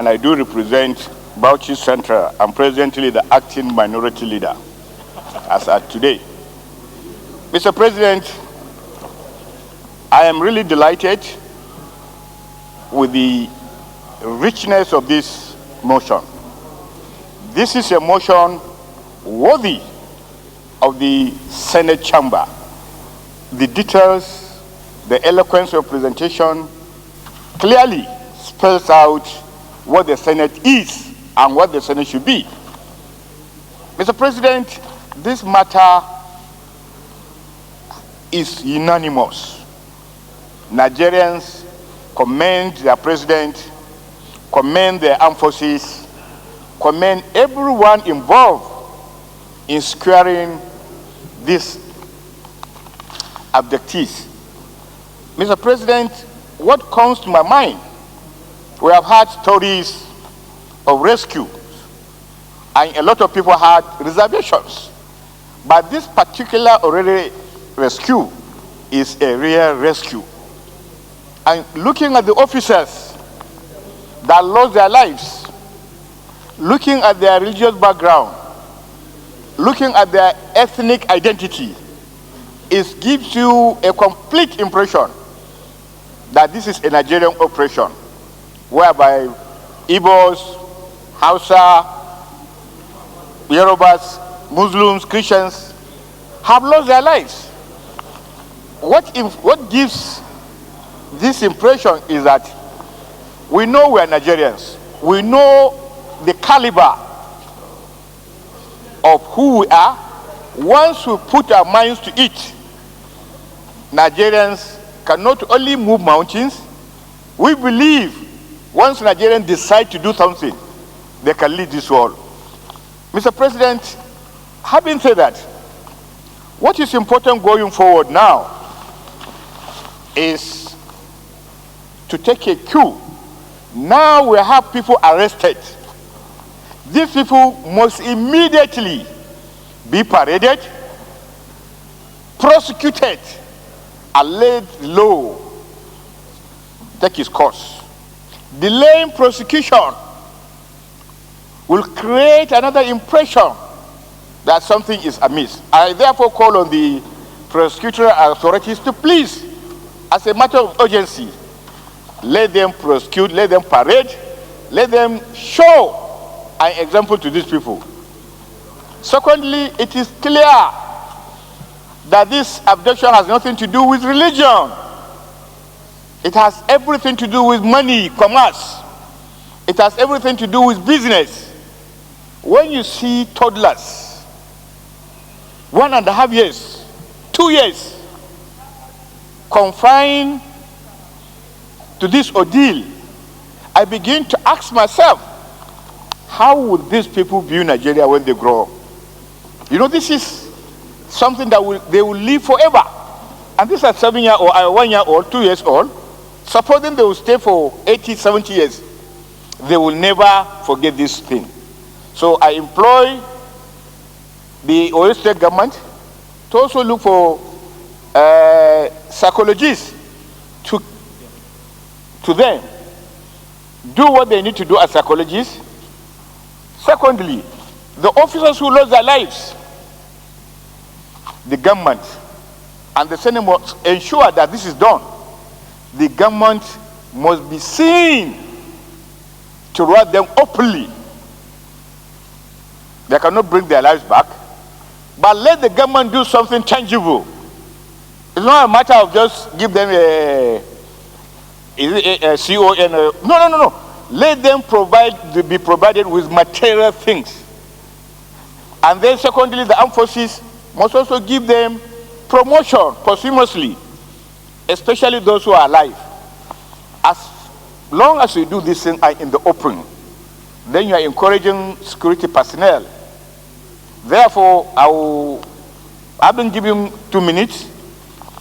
And I do represent Bauchi Central. I'm presently the acting minority leader as at today. Mr. President, I am really delighted with the richness of this motion. This is a motion worthy of the Senate chamber. The details, the eloquence of presentation clearly spells out what the Senate is and what the Senate should be. Mr. President, this matter is unanimous. Nigerians commend their president, commend their armed forces, commend everyone involved in securing these abductees. Mr. President, what comes to my mind? We have had stories of rescue, and a lot of people had reservations. But this particular already rescue is a real rescue. And looking at the officers that lost their lives, looking at their religious background, looking at their ethnic identity, it gives you a complete impression that this is a Nigerian operation, whereby Igbos, Hausa, Yorubas, Muslims, Christians have lost their lives. What gives this impression is that we know we are Nigerians. We know the caliber of who we are. Once we put our minds to it, Nigerians can not only move mountains, we believe once Nigerians decide to do something, they can lead this world. Mr. President, having said that, what is important going forward now is to take a cue. Now we have people arrested. These people must immediately be paraded, prosecuted, and laid low, take his course. Delaying prosecution will create another impression that something is amiss. I therefore call on the prosecutorial authorities to please, as a matter of urgency, let them prosecute, let them parade, let them show an example to these people. Secondly, it is clear that this abduction has nothing to do with religion. It has everything to do with money, commerce. It has everything to do with business. When you see toddlers, 1.5 years, 2 years, confined to this ordeal, I begin to ask myself, how would these people view Nigeria when they grow up? You know, this is something that they will live forever. And these are 7-year-old, 1-year-old, 2 years old. Supposing they will stay for 80, 70 years, they will never forget this thing. So I employ the Oyo State government to also look for psychologists to them do what they need to do as psychologists. Secondly, the officers who lost their lives, the government and the Senate must ensure that this is done. The government must be seen to reward them openly. They cannot bring their lives back, but let the government do something tangible. It's not a matter of just give them a CON. No. Let them be provided with material things. And then secondly, the armed forces must also give them promotion posthumously, especially those who are alive. As long as you do this thing in the open, then you are encouraging security personnel. Therefore, I've been given 2 minutes.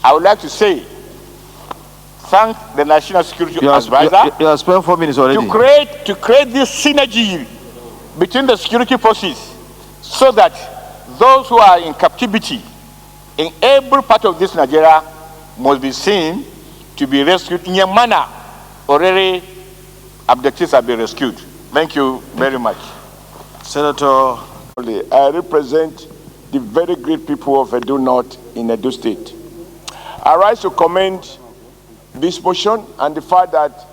I would like to say, thank the National Security Advisor. You have spent 4 minutes already. To create this synergy between the security forces so that those who are in captivity in every part of this Nigeria must be seen to be rescued in a manner already abductees have been rescued. Thank you very much. Senator. I represent the very great people of Edo North in Edo State. I rise to commend this motion and the fact that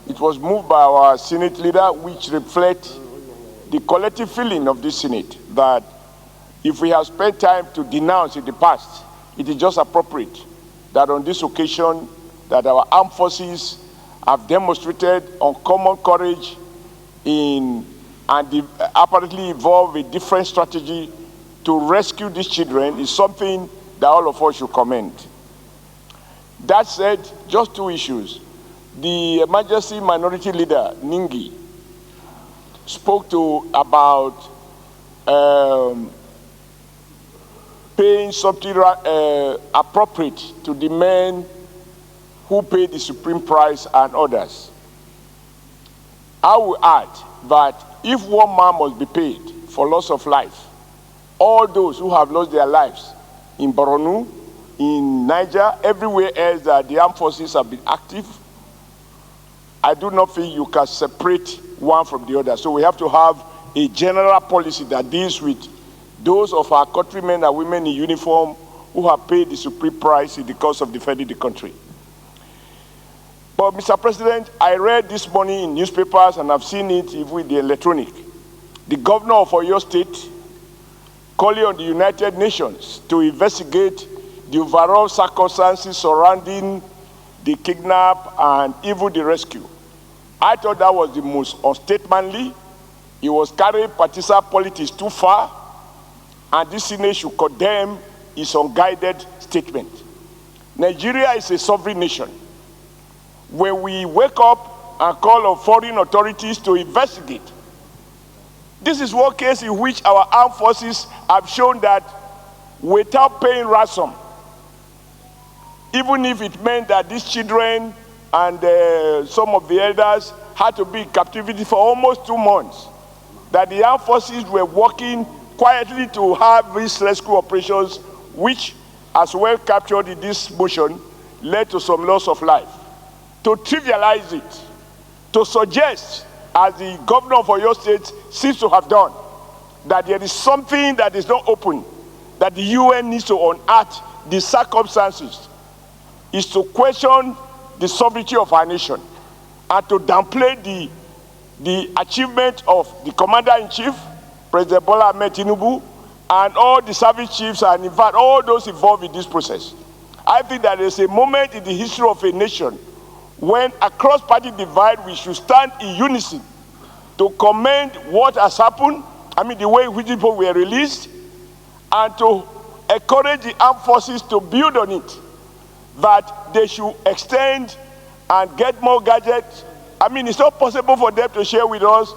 it was moved by our Senate leader, which reflects the collective feeling of this Senate that if we have spent time to denounce in the past, it is just appropriate that on this occasion that our armed forces have demonstrated uncommon courage and apparently evolve a different strategy to rescue these children is something that all of us should commend. That said, just two issues. The emergency minority leader, Nigi, spoke about paying something appropriate to the men who pay the supreme price and others. I will add that if one man must be paid for loss of life, all those who have lost their lives in Borno, in Niger, everywhere else that the armed forces have been active, I do not think you can separate one from the other. So we have to have a general policy that deals with those of our countrymen and women in uniform who have paid the supreme price in the cause of defending the country. But Mr. President, I read this morning in newspapers and I've seen it even with the electronic. The governor of Oyo State calling on the United Nations to investigate the overall circumstances surrounding the kidnap and even the rescue. I thought that was the most unstatemanly. It was carrying partisan politics too far, and this Senate should condemn its unguided statement. Nigeria is a sovereign nation. When we wake up and call on foreign authorities to investigate, this is one case in which our armed forces have shown that without paying ransom, even if it meant that these children and some of the elders had to be in captivity for almost 2 months, that the armed forces were working quietly to have these rescue operations, which, as well captured in this motion, led to some loss of life. To trivialize it, to suggest, as the governor of Oyo State seems to have done, that there is something that is not open, that the UN needs to unearth the circumstances, is to question the sovereignty of our nation and to downplay the achievement of the Commander-in-Chief, President Bola Ahmed Tinubu, and all the service chiefs and in fact all those involved in this process. I think that there's a moment in the history of a nation when across party divide we should stand in unison to commend what has happened, the way in which people were released, and to encourage the armed forces to build on it, that they should extend and get more gadgets. It's not possible for them to share with us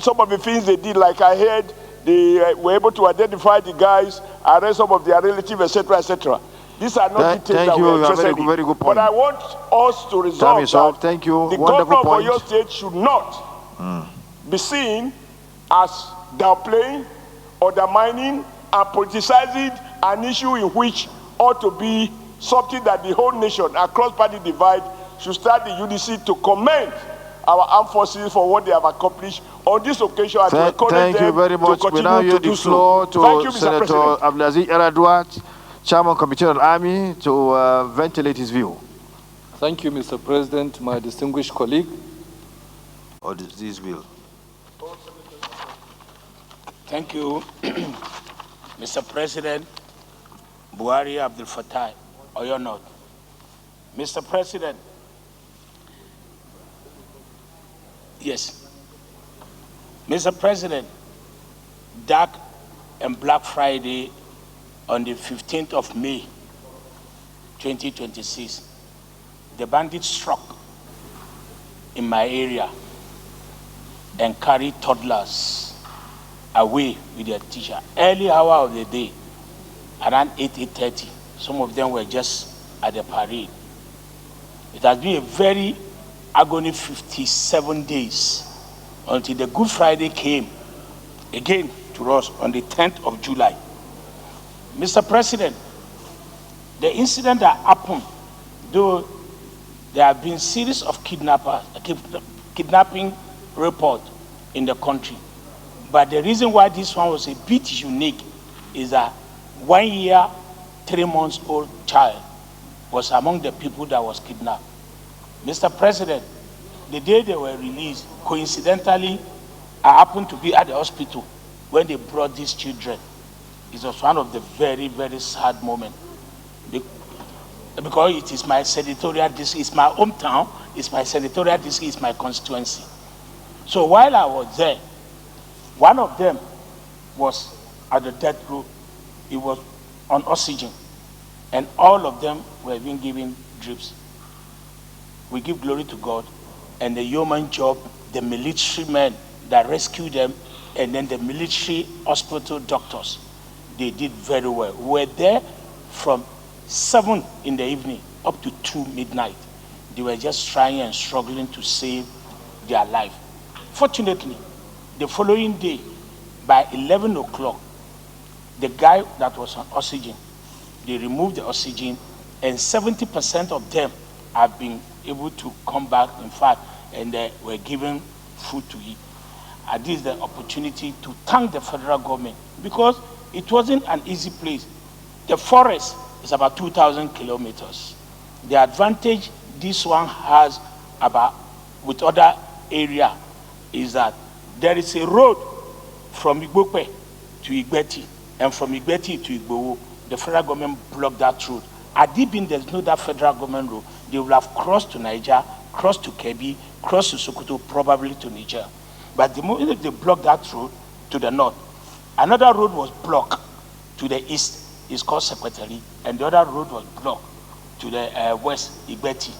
some of the things they did. Like I heard, they were able to identify the guys, arrest some of their relatives, etc., etc. These are not details that we're interested in. Very good point. But I want us to resolve that thank you. The governor of Oyo State should not be seen as downplaying, undermining, and politicizing an issue in which ought to be something that the whole nation, across party divide, should start the unity to commend our armed forces for what they have accomplished on this occasion. Thank you very much. We now yield the floor to Senator Abdulaziz Eradua, Chairman Committee on Army, to ventilate his view. Thank you, Mr. President, my distinguished colleague. Or this bill. Thank you, Mr. President Buhari Abdul Fattah, Oyo North. Mr. President, yes. Mr. President, Dark and Black Friday on the 15th of May, 2026, the bandits struck in my area and carried toddlers away with their teacher. Early hour of the day, around 8:30, some of them were just at the parade. It has been a very agony 57 days until the Good Friday came again to us on the 10th of July. Mr. President, the incident that happened, though there have been series of kidnapping report in the country. But the reason why this one was a bit unique is that 1 year, 3 months old child was among the people that was kidnapped. Mr. President, the day they were released, coincidentally, I happened to be at the hospital when they brought these children. It was one of the very, very sad moments. Because it is my senatorial district, it's my hometown, it's my senatorial district, it's my constituency. So while I was there, one of them was at the death row. He was on oxygen, and all of them were being given drips. We give glory to God, and the human job, the military men that rescued them, and then the military hospital doctors, they did very well. We were there from 7 in the evening up to 2 midnight. They were just trying and struggling to save their life. Fortunately, the following day, by 11 o'clock, the guy that was on oxygen, they removed the oxygen, and 70% of them have been able to come back, in fact, and they were given food to eat. And this is the opportunity to thank the federal government, because it wasn't an easy place. The forest is about 2,000 kilometers. The advantage this one has about with other area is that there is a road from Igbope to Igbeti, and from Igbeti to Igbowo. The federal government blocked that road. Had it been there's no that federal government road, they would have crossed to Niger, crossed to Kebbi, crossed to Sokoto, probably to Niger. But the moment they blocked that road to the north, another road was blocked to the east. It's called Secretary, and the other road was blocked to the west, Igbeti.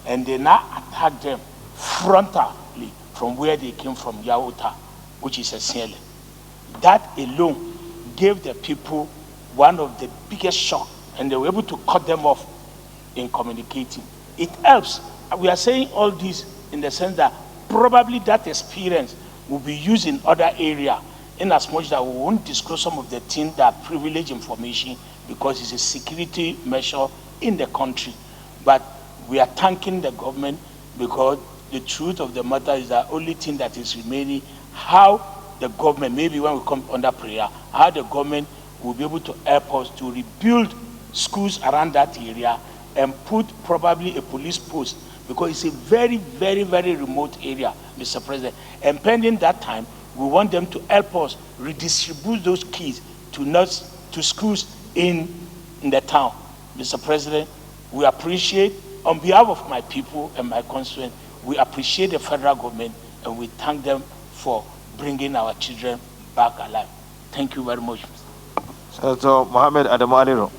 And they now attacked them frontally from where they came from, Yahuta, which is a Siele. That alone gave the people one of the biggest shock, and they were able to cut them off in communicating. It helps. We are saying all this in the sense that probably that experience will be used in other areas, in as much that we won't disclose some of the things that are privileged information, because it's a security measure in the country. But we are thanking the government, because the truth of the matter is that only thing that is remaining, how the government, maybe when we come under prayer, how the government will be able to help us to rebuild schools around that area and put probably a police post, because it's a very, very, very remote area, Mr. President. And pending that time, we want them to help us redistribute those keys to schools in the town. Mr. President, we appreciate, on behalf of my people and my constituents, we appreciate the federal government, and we thank them for bringing our children back alive. Thank you very much. Senator Mohammed Adamu Aliro.